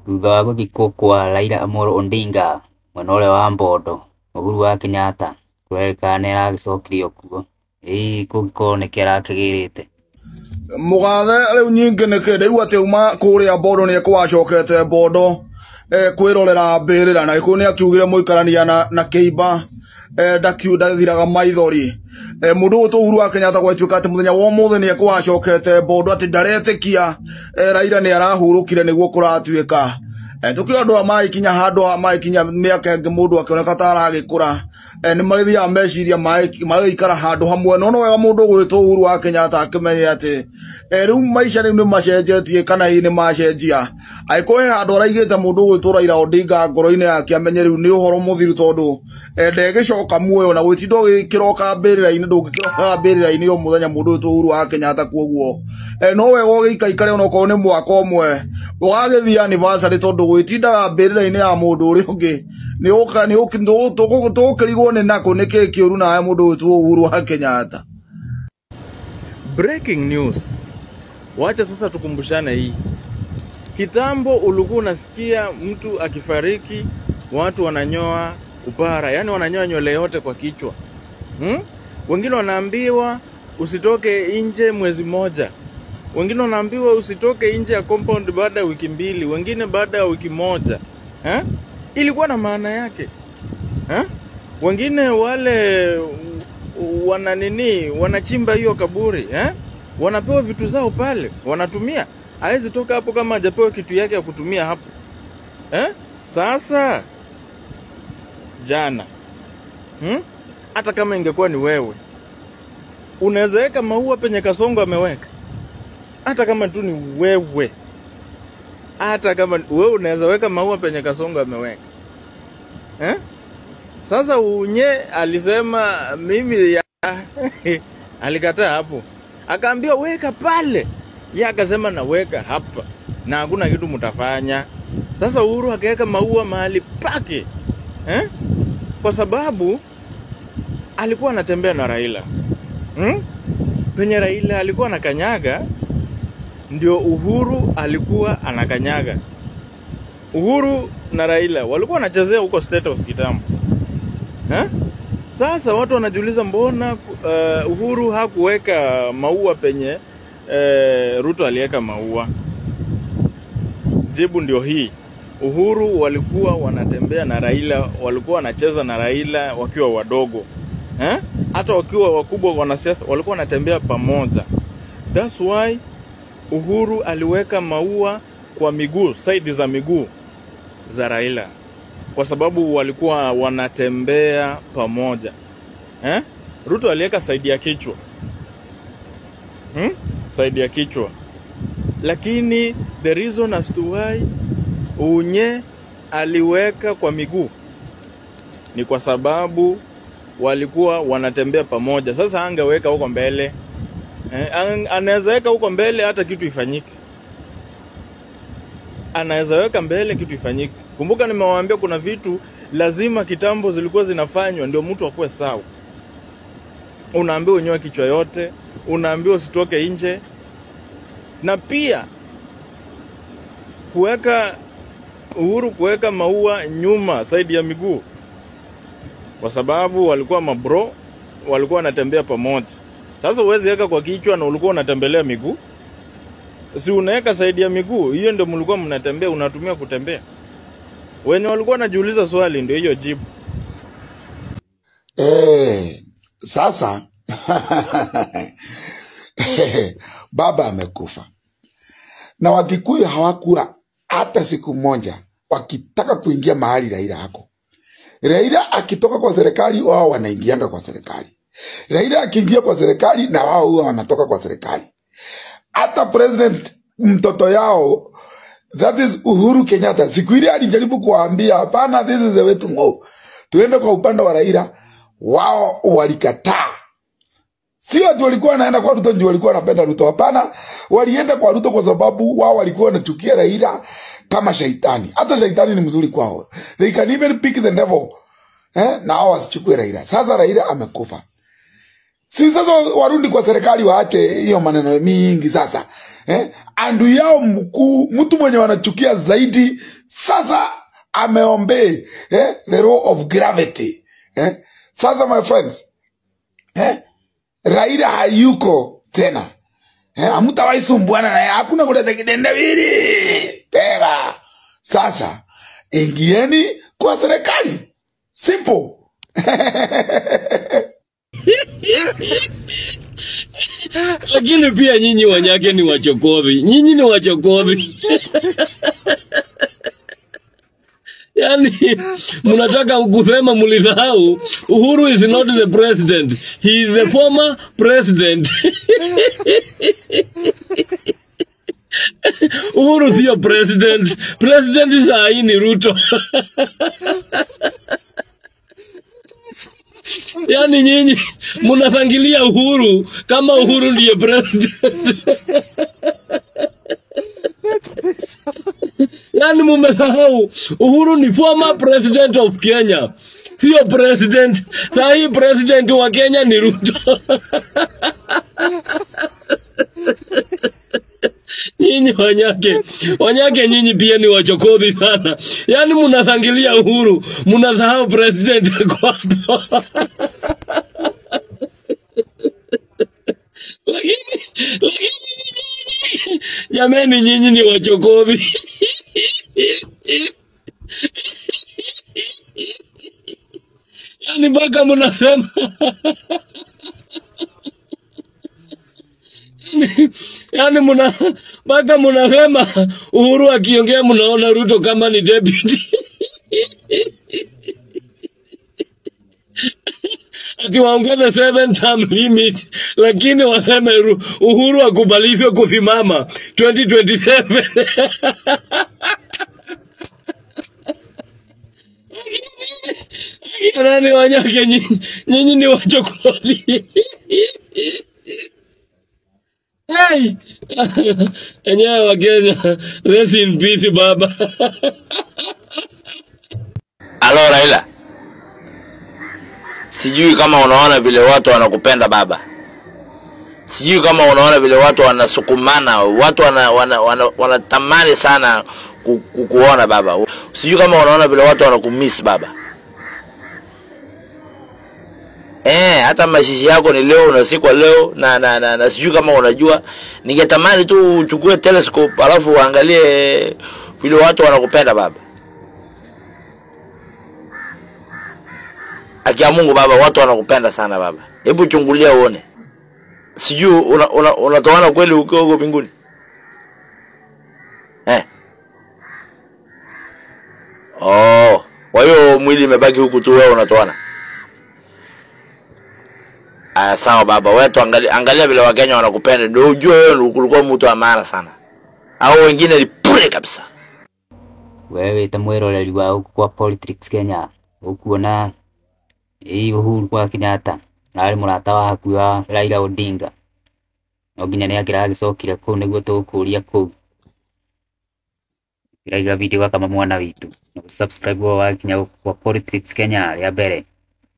thutha wa guthikwo kwa Raila Amolo Odinga mwena ũrĩa wa Mbondo, Uhuru wa Kenyatta kwerĩkana nĩ aragicokirio kuo kũngĩkorwo nĩkĩ arakĩgĩrĩte. Mũgathe rĩu nyingĩ nĩkĩ rĩu atĩ uma kũrĩa Mbondo nĩ kwacokete Mbondo kwĩrorera mbĩrĩra na gĩkũyũ nĩ akiugire mũikarania na Kĩimba ndathiraga maithori. Mũndũ ũyũ Uhuru wa Kenyatta gwatuĩka atĩ mũthenya wa ũmũthĩ nĩ kwacokete Mbondo atĩ ndaretĩkia Raila nĩ arahurũkire nĩguo kũratuĩka. Tukio andũ amaikinya handũ amaikinya mĩaka ĩngĩ mũndũ akĩoneka ta aragĩkũra nĩ magĩthiaga meciria magĩikara handũ hamwe no wega mũndũ gwĩtwo Uhuru wa Kenyatta akĩmenya atĩ rĩu maica rĩu nĩ macenjetie kana nĩ macenjia agĩkũhe handũ araigĩte mũndũ gwĩtwo Raila Odinga ngoro-inĩ yake amenye rĩu nĩ ũhoro mũthiru tondũ ndegĩcoka muoyo na gwĩtinda ũgĩkĩroka mbĩrĩra-inĩ ndũngĩkĩroka mbĩrĩra-inĩ o mũthenya mũndũ gwĩtwo Uhuru wa Kenyatta kuoguo no wega ũgĩikaikare onokorwo nĩ mwaka ũmwe ũgagĩthiĩ anniversary tondũ gwĩtindaga mbĩrĩra-inĩ ya mũndũ ũrĩa ũngĩ tũgũkĩrigwo nĩ nakũ nĩkĩ kĩũru nawe mũndũ gwĩtwo Uhuru wa Kenyatta. Breaking news. Wacha sasa tukumbushane hii. Kitambo ulikuwa unasikia mtu akifariki watu wananyoa upara, yani wananyoa nywele yote kwa kichwa. Wengine wanaambiwa usitoke nje mwezi moja. Wengine wanaambiwa usitoke nje ya compound baada ya wiki mbili, wengine baada ya wiki moja. Ilikuwa na maana yake. Wengine wale wanachimba hiyo kaburi, wanapewa vitu zao pale, wanatumia. Hawezi toka hapo kama hajapewa kitu yake ya kutumia hapo. Sasa jana, hata kama ingekuwa ni wewe, unaweza weka maua penye Kasongo ameweka. Hata kama tu ni wewe, hata kama wewe unaweza weka maua penye Kasongo ameweka. Sasa unye alisema mimi alikataa hapo. Akaambia weka pale. Yeye akasema na weka hapa. Na hakuna kitu mtafanya. Sasa Uhuru akaweka maua mahali pake. Kwa sababu alikuwa anatembea na Raila. Penye Raila alikuwa anakanyaga ndio Uhuru alikuwa anakanyaga. Uhuru na Raila walikuwa wanachezea huko State House kitambo. Sasa watu wanajiuliza mbona Uhuru hakuweka maua penye Ruto aliweka maua. Jibu ndio hii. Uhuru walikuwa wanatembea na Raila, walikuwa wanacheza na Raila wakiwa wadogo. Hata wakiwa wakubwa wanasiasa walikuwa wanatembea pamoja. That's why Uhuru aliweka maua kwa miguu, side za miguu za Raila. Kwa sababu walikuwa wanatembea pamoja. Ruto aliweka side ya kichwa. Side ya kichwa. Lakini the reason as to why Unye aliweka kwa miguu ni kwa sababu walikuwa wanatembea pamoja. Sasa angeweka huko mbele. Anaweza weka huko mbele hata kitu ifanyike. Anaweza weka mbele kitu ifanyike. Kumbuka nimewaambia kuna vitu lazima kitambo zilikuwa zinafanywa ndio mtu akue sawa. Unaambiwa unyoe kichwa yote, unaambiwa usitoke nje. Na pia Uhuru kuweka maua nyuma side ya miguu. Kwa sababu walikuwa mabro, walikuwa wanatembea pamoja. Sasa uwezi weka kwa kichwa na ulikuwa unatembelea miguu. Si unaweka side ya miguu, hiyo ndio mlikuwa mnatembea, unatumia kutembea. Wenye walikuwa wanajiuliza swali ndio hiyo jibu. Sasa baba amekufa. Na Wakikuyu hawakula hata siku moja wakitaka kuingia mahali Raila hako. Raila akitoka kwa serikali wao wanaingianga kwa serikali. Raila akiingia kwa serikali na wao huwa wanatoka kwa serikali. Hata president mtoto yao, that is Uhuru Kenyatta, siku ile alijaribu kuwaambia hapana, this is the way to go, tuende kwa upande wa Raila, wao walikataa. Sio ati walikuwa wanaenda kwa Ruto ndio walikuwa wanapenda Ruto, hapana, walienda kwa Ruto kwa sababu wao walikuwa wanachukia Raila kama shaitani. Hata shaitani ni mzuri kwao. They can even pick the devil na wao wasichukue Raila. Sasa Raila amekufa. Si sasa warudi kwa serikali waache hiyo maneno mingi sasa. Andu yao mkuu, mtu mwenye wanachukia zaidi, sasa ameombe the law of gravity. Sasa my friends, Raila hayuko tena. Hamtawahi sumbuana naye, hakuna kuleta kitendawili. Tega. Sasa ingieni kwa serikali. Simple. Lakini pia nyinyi Wanyake ni wachokozi. Nyinyi ni wachokozi. Yani, mnataka kusema mlidhau, Uhuru is not the president. He is the former president. Uhuru sio president. President saa hii ni Ruto. Yani nyinyi mnafangilia Uhuru kama Uhuru ndiye president. Yani mumesahau Uhuru ni former president of Kenya. Sio president. Saa hii president wa Kenya ni Ruto. Nyinyi Wanyake nyinyi pia ni wachokozi sana. Yani mnasangilia Uhuru, mnasahau president kwa hapo. Lakini jameni nyinyi ni wachokozi. Yani mpaka mnasema yani mpaka mnasema Uhuru akiongea mnaona Ruto kama ni deputy. Akiwaongeza 7-term limit, lakini waseme Uhuru akubaliwe kusimama 2027. Nani Wanyake nyinyi ni wachokozi. Hey! Enyewe wa Kenya, rest in peace baba. Alo Raila, sijui kama unaona vile watu wanakupenda baba. Sijui kama unaona vile watu wanasukumana, watu wanatamani sana kukuona baba. Sijui kama unaona vile watu wanakumiss baba. Hata mashishi yako ni leo unasikwa leo na sijui kama unajua. Ningetamani tu uchukue telescope alafu uangalie vile watu wanakupenda baba. Akia Mungu baba, watu wanakupenda sana baba. Hebu chungulia uone. Sijui unatoana kweli huko mbinguni? Kwa hiyo mwili imebaki huku tu wewe unatoana. Sawa baba, wewe tu angalia vile Wakenya wanakupenda ndio ujue wewe ulikuwa mtu wa maana sana. Au wengine ni pure kabisa. Wewe tamwiroreri wa huku kwa politics Kenya, ukuona Uhuru kwa Kenyatta nari murata wa hakuhi wa Raila Odinga. Oginya ni agiragicokire kuu niguo tukuria kuu. Raiga video kama mwana witu. Subscribe wa Kenya kwa politics Kenya ya mbere.